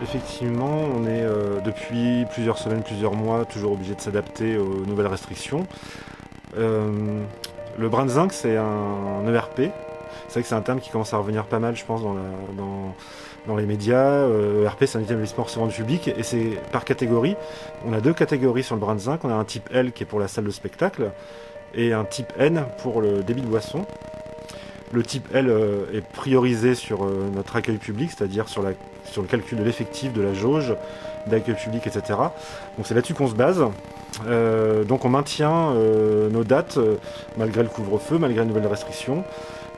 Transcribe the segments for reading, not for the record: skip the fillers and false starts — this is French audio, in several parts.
Effectivement, on est depuis plusieurs semaines, plusieurs mois, toujours obligé de s'adapter aux nouvelles restrictions. Le brin de zinc, c'est un ERP. C'est vrai que c'est un terme qui commence à revenir pas mal, je pense, dans les médias. ERP, c'est un établissement recevant du public, et c'est par catégorie. On a deux catégories sur le brin de zinc. On a un type L qui est pour la salle de spectacle, et un type N pour le débit de boisson. Le type L est priorisé sur notre accueil public, c'est-à-dire sur le calcul de l'effectif, de la jauge, d'accueil public, etc. Donc c'est là-dessus qu'on se base. Donc on maintient nos dates malgré le couvre-feu, malgré les nouvelles restrictions,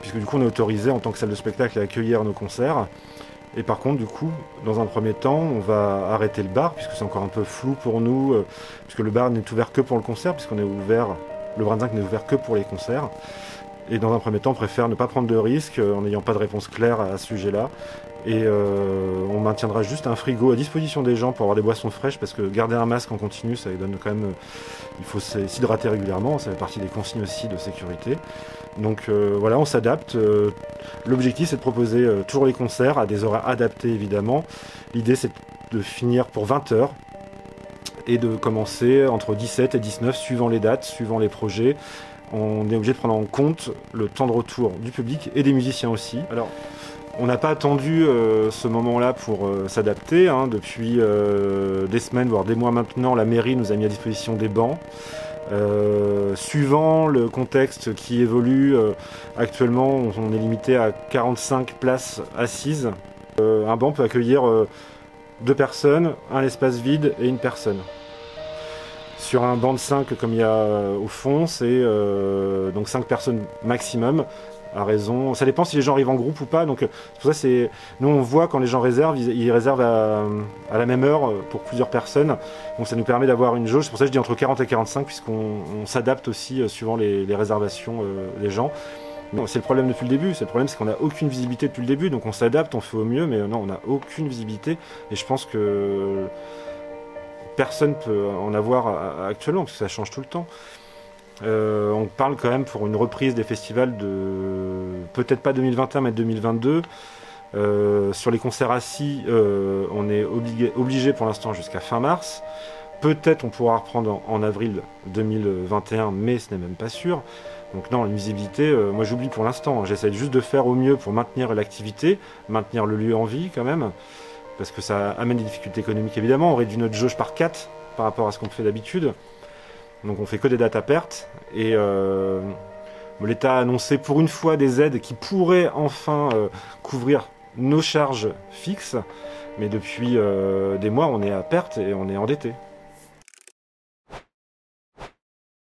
puisque du coup on est autorisé en tant que salle de spectacle à accueillir nos concerts. Et par contre, du coup, dans un premier temps, on va arrêter le bar, puisque c'est encore un peu flou pour nous, puisque le bar n'est ouvert que pour le concert, puisqu'on est ouvert, le brin de zinc n'est ouvert que pour les concerts. Et dans un premier temps, on préfère ne pas prendre de risques en n'ayant pas de réponse claire à ce sujet-là. Et on maintiendra juste un frigo à disposition des gens pour avoir des boissons fraîches, parce que garder un masque en continu, ça donne quand même... il faut s'hydrater régulièrement, ça fait partie des consignes aussi de sécurité. Donc voilà, on s'adapte. L'objectif, c'est de proposer toujours les concerts à des horaires adaptés, évidemment. L'idée, c'est de finir pour 20h et de commencer entre 17 et 19, suivant les dates, suivant les projets. On est obligé de prendre en compte le temps de retour du public et des musiciens aussi. Alors, on n'a pas attendu ce moment-là pour s'adapter. Depuis des semaines, voire des mois maintenant, la mairie nous a mis à disposition des bancs. Suivant le contexte qui évolue, actuellement, on est limité à 45 places assises. Un banc peut accueillir 2 personnes, un espace vide et une personne. Sur un banc de 5 comme il y a au fond, c'est donc 5 personnes maximum, à raison. Ça dépend si les gens arrivent en groupe ou pas. Donc pour ça, nous on voit quand les gens réservent, ils réservent à la même heure pour plusieurs personnes. Donc ça nous permet d'avoir une jauge. C'est pour ça que je dis entre 40 et 45, puisqu'on s'adapte aussi suivant les réservations des gens. C'est le problème depuis le début. C'est le problème, c'est qu'on n'a aucune visibilité depuis le début. Donc on s'adapte, on fait au mieux, mais non, on n'a aucune visibilité. Et je pense que personne ne peut en avoir actuellement, parce que ça change tout le temps. On parle quand même pour une reprise des festivals de peut-être pas 2021, mais 2022. Sur les concerts assis, on est obligé pour l'instant jusqu'à fin mars. Peut-être on pourra reprendre en avril 2021, mais ce n'est même pas sûr. Donc non, la visibilité, moi j'oublie pour l'instant. J'essaie juste de faire au mieux pour maintenir l'activité, maintenir le lieu en vie quand même, parce que ça amène des difficultés économiques évidemment. On réduit notre jauge par 4 par rapport à ce qu'on fait d'habitude. Donc on fait que des dates à perte. Et l'État a annoncé pour une fois des aides qui pourraient enfin couvrir nos charges fixes. Mais depuis des mois, on est à perte et on est endetté.